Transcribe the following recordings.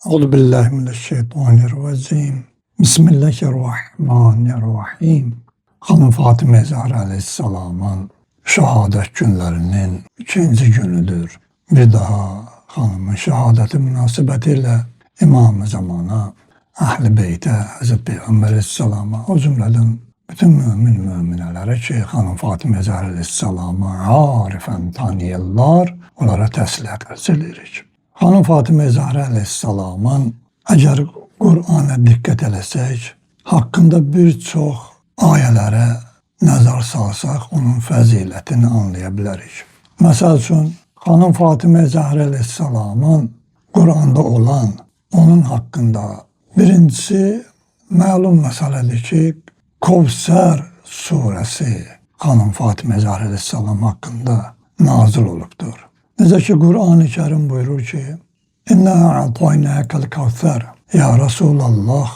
Euzu billahi mineşşeytanirracim. Bismillahirrahmanirrahim. Hanım Fatıma Zahra Aleyhisselam'ın şehadet günlerinin ikinci günüdür. Bir daha hanımın şehadeti münasebetiyle İmam-ı Zaman'a, Ehl-i Beyt'e, Hazreti Peygamber Aleyhisselam'a, o cümleden bütün müminelere ki hanım Fatıma Zahra Aleyhisselam'ı arifen tanıyırlar, onlara təsliyyət edirik. Hanım Fatıma Zahra Aleyhisselam'ın eğer Kur'an'a dikkat etsek, hakkında birçok ayelere nazar salsak onun fəzilətini anlayabiliriz. Mesela için hanım Fatıma Zahra Aleyhisselam'ın Kur'an'da olan onun hakkında birincisi malum meseledir ki Kevser suresi hanım Fatıma Zahra Aleyhisselam hakkında nazil olubdur. Necə ki Kur'an-ı Kerim buyurur ki İnna a'taynâkel kevser. Ya Resulallah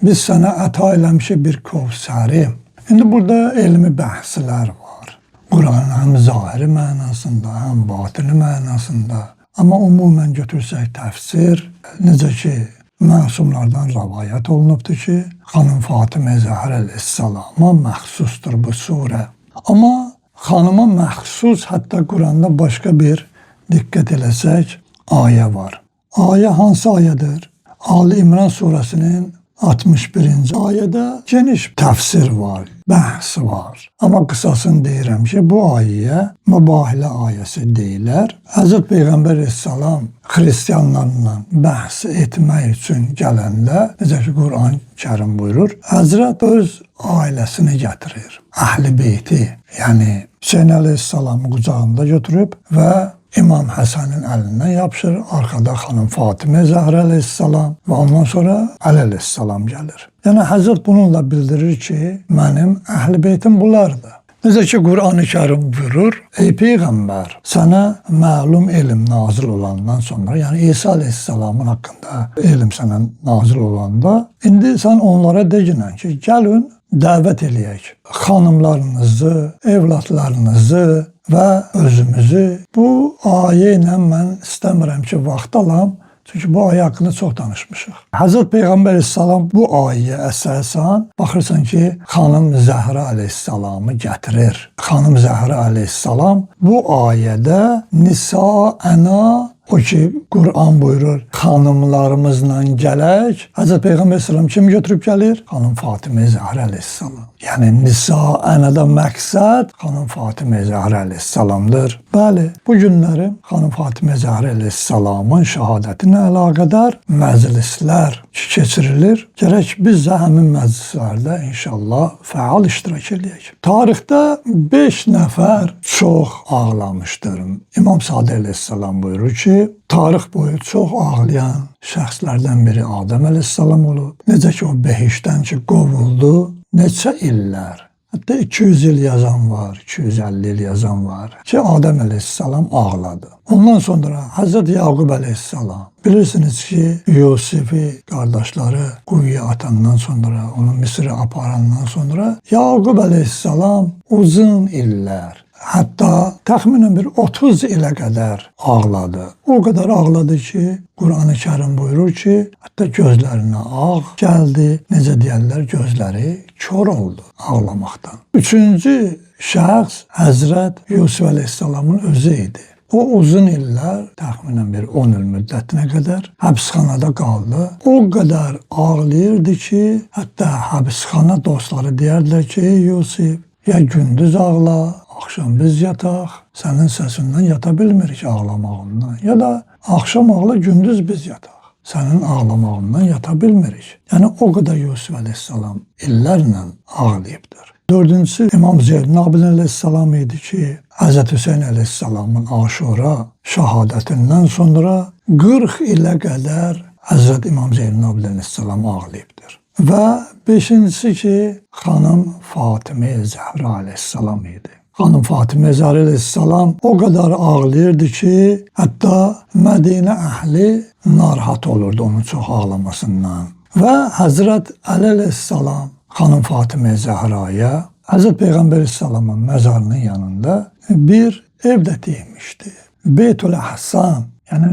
biz sana ata eləmişik bir Kevseri. Şimdi burada elmi bəhslər var. Kur'an'ın hem zahiri mənasında hem batini mənasında. Ama umumen götürsək təfsir necə ki məsumlardan rivayet olunubdur ki hanım Fatıma Zahra Aleyhisselama məxsusdur bu sure. Ama hanıma məxsus hatta Kur'an'da başka bir dikkat etsek ayet var. Ayet hansı ayedir? Ali İmran suresinin 61. ayette geniş tefsir var, bahs var. Ama kısasını deyirəm ki bu ayeye mübahile ayesi deyirlər. Hazreti Peygamber Aleyhisselam Hristiyanlarla bahs etmək üçün gələndə, necə ki Kur'an Kerim buyurur, Hazret öz ailesini getirir. Ehl-i Beyti, yani Hüseyin Aleyhisselam'ı kucağında götürüp ve İmam Hasan'ın eline yapışır. Arkada hanım Fatıma Zahra Aleyhisselam ve ondan sonra Ali Aleyhisselam gelir. Yani Hazret bununla bildirir ki benim Ehl-i Beytim bunlardır. Necə ki Kur'an-ı Kerim buyurur, ey Peygamber sana malum ilim nazil olandan sonra, yani İsa Aleyhisselam'ın hakkında ilim sana nazil olanda, indi sen onlara deyinən ki gelin davet eləyək hanımlarınızı, evlatlarınızı ve özümüzü. Bu ayeyle ben istemiyorum ki vaxt alam. Çünkü bu ayet hakkında çok danışmışıq. Hazreti Peygamber Aleyhisselam bu ayeye əsasən baxırsan ki hanım Zahra Aleyhisselam'ı getirir. Hanım Zahra Aleyhisselam bu ayede Nisa ana o ki Kur'an buyurur hanımlarımızla gələk. Hazreti Peygamber Aleyhisselam kim götürüp gelir? Hanım Fatıma Zahra Aleyhisselam. Yani Nisa anada maksat hanım Fatıma Zahra Aleyhisselam'dır. Bəli, bu günləri hanım Fatıma Zahra Aleyhisselam'ın şehadetine alakadar məclisler keçirilir. Gerek biz de həmin məclislərdə inşallah fəal iştirak edək. Tarixdə 5 nəfər çox ağlamışdır. İmam Sadi Aleyhisselam buyurur ki tarix boyu çox ağlayan şəxslərdən biri Adəm Aleyhisselam olub. Necə ki o behişdən ki qovuldu, neçə illər, hatta 200 yıl yazan var, 250 yıl yazan var ki Adəm Aleyhisselam ağladı. Ondan sonra Hazreti Yaqub Aleyhisselam, bilirsiniz ki Yusuf'u kardeşleri kuyuya atandan sonra, onu Mısır'a aparandan sonra Yaqub Aleyhisselam uzun iller, hatta təxminən bir 30 ilə kadar ağladı. O kadar ağladı ki Kur'an-ı Kerim buyurur ki hatta gözlerine ağ geldi. Necə deyərlər, gözleri kör oldu ağlamaktan. Üçüncü şəxs Hazret Yusuf Aleyhisselam'ın özü idi. O uzun iller, təxminən bir 10 il müddətinə qədər həbsxanada qaldı. O kadar ağlayırdı ki hatta həbsxana dostları deyərdilər ki ey Yusuf ya gündüz ağla, akşam biz yataq, senin sesinden yata bilmirik ağlamağından. Ya da akşam ağla, gündüz biz yataq, senin ağlamağından yata bilmirik. Yani o kadar Yusuf Aleyhisselam illerle ağlayıbdır. Dördüncüsü İmam Zeynel Abidin Aleyhisselam idi ki Hz. Hüseyin Aleyhisselam'ın Aşura şehadetinden sonra 40 ile kadar Hz. İmam Zeynel Abidin Aleyhisselam ağlayıbdır. Ve beşincisi ki hanım Fatıma Zahra Aleyhisselam idi. Hanım Fatıma Zahra Aleyhisselam o kadar ağlayırdı ki hatta Medine ehli narahat olurdu onun çok ağlamasından. Ve Hazret Ali Aleyhisselam hanım Fatıma Zahra'ya Hazreti Peygamber Aleyhisselam'ın mezarının yanında bir evde değmişti. Beytül Ahsan, yani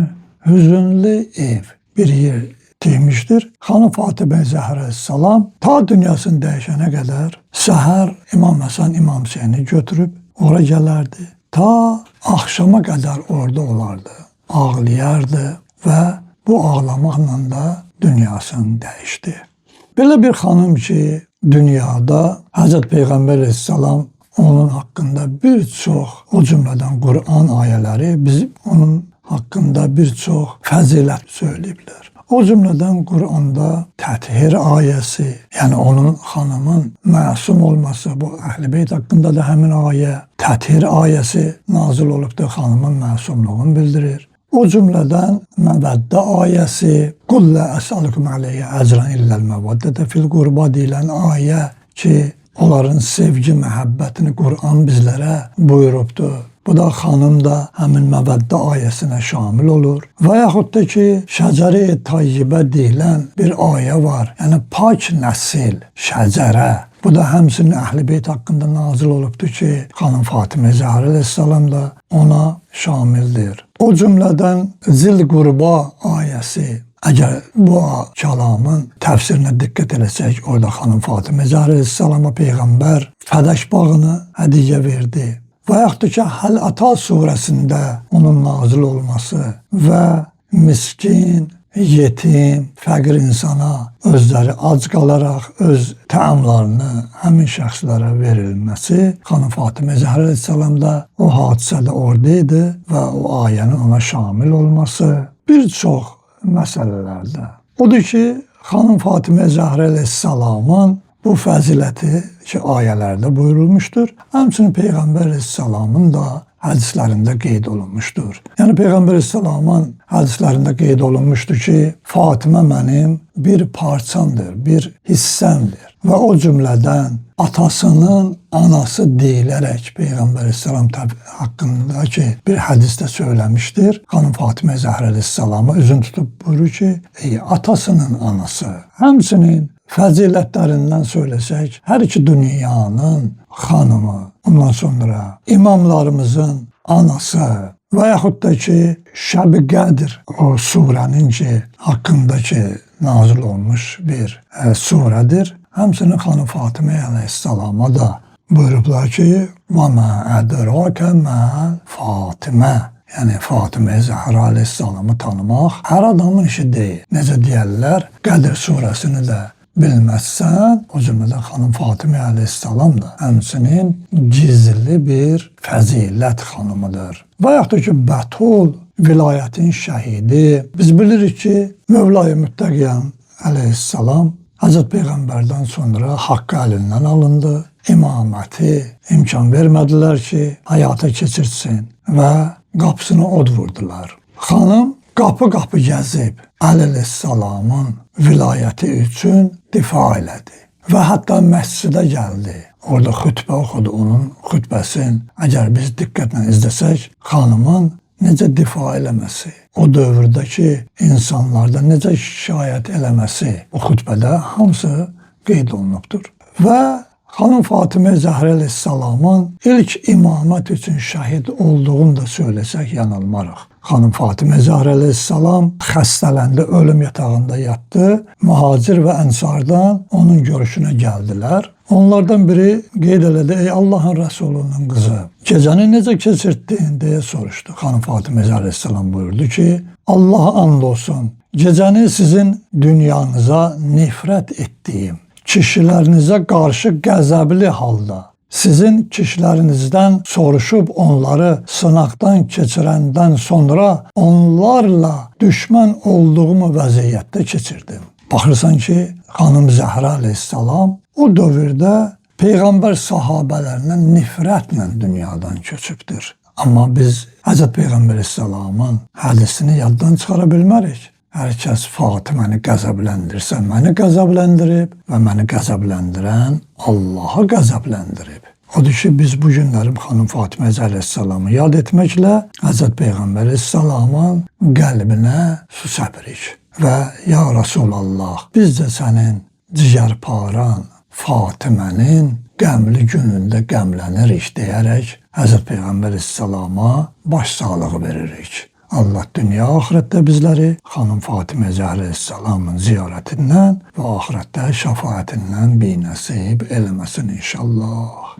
hüzünlü ev bir yer demişdir. Xanım Fatimə Zəhra salam ta dünyasını dəyişənə qədər səhər İmam Həsən, İmam Hüseyni götürüb ora gələrdi. Ta axşama qədər orada olardı. Ağlayardı və bu ağlamaqla da dünyasını dəyişdi. Belə bir xanım ki, dünyada Hz. Peyğəmbər əleyhissalam onun haqqında bir çox, o cümlədən Quran ayələri biz onun haqqında bir çox fəzilət söyləyiblər. O cümlədən Quranda təthir ayəsi, yəni onun xanımın məsum olması, bu Əhl-i Beyt haqqında da həmin ayə, təthir ayəsi nazil olubdur, xanımın məsumluğunu bildirir. O cümlədən Məvəddə ayəsi, Qul lə əsəlukum əleyhə əcran illəl məvəddətə fil qurba deyilən ayə ki, onların sevgi, məhəbbətini Quran bizlərə buyurubdur. Bu da xanım da həmin Məvəddə ayəsinə şamil olur. Və yaxud da ki, Şəcəri Tayyibə deyilən bir ayə var. Yəni, pak nəsil, şəcərə. Bu da həmsinin Əhl-i Beyt haqqında nazil olubdur ki, xanım Fatimə Zəhra əleyhissalam da ona şamildir. O cümlədən Zil Qurba ayəsi, əgər bu kəlamın təfsirinə diqqət eləsək, orada xanım Fatimə Zəhra əleyhissalama Peyğəmbər Fədəş bağını hədiyyə verdi. Və yaxud da ki, Həl-Ata surəsində onun nazil olması və miskin, yetim, fəqir insana özləri ac qalaraq öz təamlarını həmin şəxslərə verilməsi, xanım Fatimə Zəhra əleyhissalam da o hadisədə oradaydı və o ayənin ona şamil olması bir çox məsələlərdə. Odur ki, xanım Fatimə Zəhra əleyhissalamın bu fəziləti ki, ayələrdə buyurulmuşdur. Həmçinin Peyğəmbər əleyhissalamın da hədislərində qeyd olunmuşdur. Yəni Peyğəmbər əleyhissalamın hədislərində qeyd olunmuşdur ki, Fatimə mənim bir parçamdır, bir hissəmdir. Və o cümlədən atasının anası deyilərək Peyğəmbər əleyhissalam haqqında ki, bir hədisdə söyləmişdir. Xanım Fatimə Zəhra əleyhissalama üzün tutub buyurur ki, atasının anası. Həmçinin fəzilətlərindən söyləsək, hər iki dünyanın xanımı, ondan sonra imamlarımızın anası və yaxud da ki, Şəb-i Qədr, o surənin ki, haqqında ki, nazil olmuş bir surədir. Həmçinin xanım Fatimə əleyhissalama da buyurublar ki, وَمَا أَدْرَاكَ مَا Fatimə. Yəni Fatimə Zəhra əleyhissalamı tanımaq hər adamın işi deyil. Necə deyərlər, Qədr surəsini də bilməzsən, o cümlədən xanım Fatimə əleyhissalam da həmçinin gizli bir fəzilət xanımıdır. Və yaxud da ki, Bətul vilayətin şəhidi. Biz bilirik ki, Mövla-i Müttəqiyyən əleyhissalam Hazreti Peyğəmbərdən sonra haqqı əlindən alındı. İmaməti imkan vermədilər ki, həyata keçirsin və qapısına od vurdular. Xanım qapı-qapı gəzib əleyhissalamın vilayəti üçün difa elədi və hətta məscidə gəldi. Orada xütbə oxudu, onun xütbəsin. Əgər biz diqqətlə izləsək, xanımın necə difa eləməsi, o dövrdəki insanlarda necə şikayət eləməsi o xütbədə hamısı qeyd olunubdur. Və xanım Fatimə Zəhra əleyhissalamın ilk imamət üçün şəhid olduğunu da söyləsək yanılmarıq. Xanım Fatimə Zəhra əleyhissalam xəstələndi, ölüm yatağında yatdı. Mühacir və ənsardan onun görüşünə gəldilər. Onlardan biri qeyd elədi, ey Allahın Rəsulunun qızı, gecəni necə keçirtdin deyə soruşdu. Xanım Fatimə Zəhra əleyhissalam buyurdu ki, Allaha and olsun, gecəni sizin dünyanıza nifrət etdiyim, kişilərinizə qarşı qəzəbli halda, sizin kişilərinizdən soruşub onları sınaqdan keçirəndən sonra onlarla düşmən olduğumu vəziyyətdə keçirdim. Baxırsan ki, xanım Zəhra əleyhissalam o dövrdə Peyğəmbər sahabələrinə nifrətlə dünyadan köçübdür. Amma biz Hz. Peyğəmbər əleyhissalamın hədisini yaddan çıxara bilmərik. Hər kəs Fatiməni qəzəbləndirsə, məni qəzəbləndirib və məni qəzəbləndirən Allahı qəzəbləndirib. Odur ki, biz bu günləri xanım Fatimə əleyhissalamı yad etməklə Hz. Peyğəmbər əleyhissalamın qəlbinə su səpirik. Və ya Rasulallah, biz də sənin cigərparan Fatimənin qəmli günündə qəmlənirik deyərək Hz. Peyğəmbər əleyhissalama başsağlığı veririk. Allah dünya ahirette bizleri Hanım Fatıma Zahra Aleyhisselam'ın ziyaretinden ve ahirette şefaatinden bir nasip eylemesin inşallah.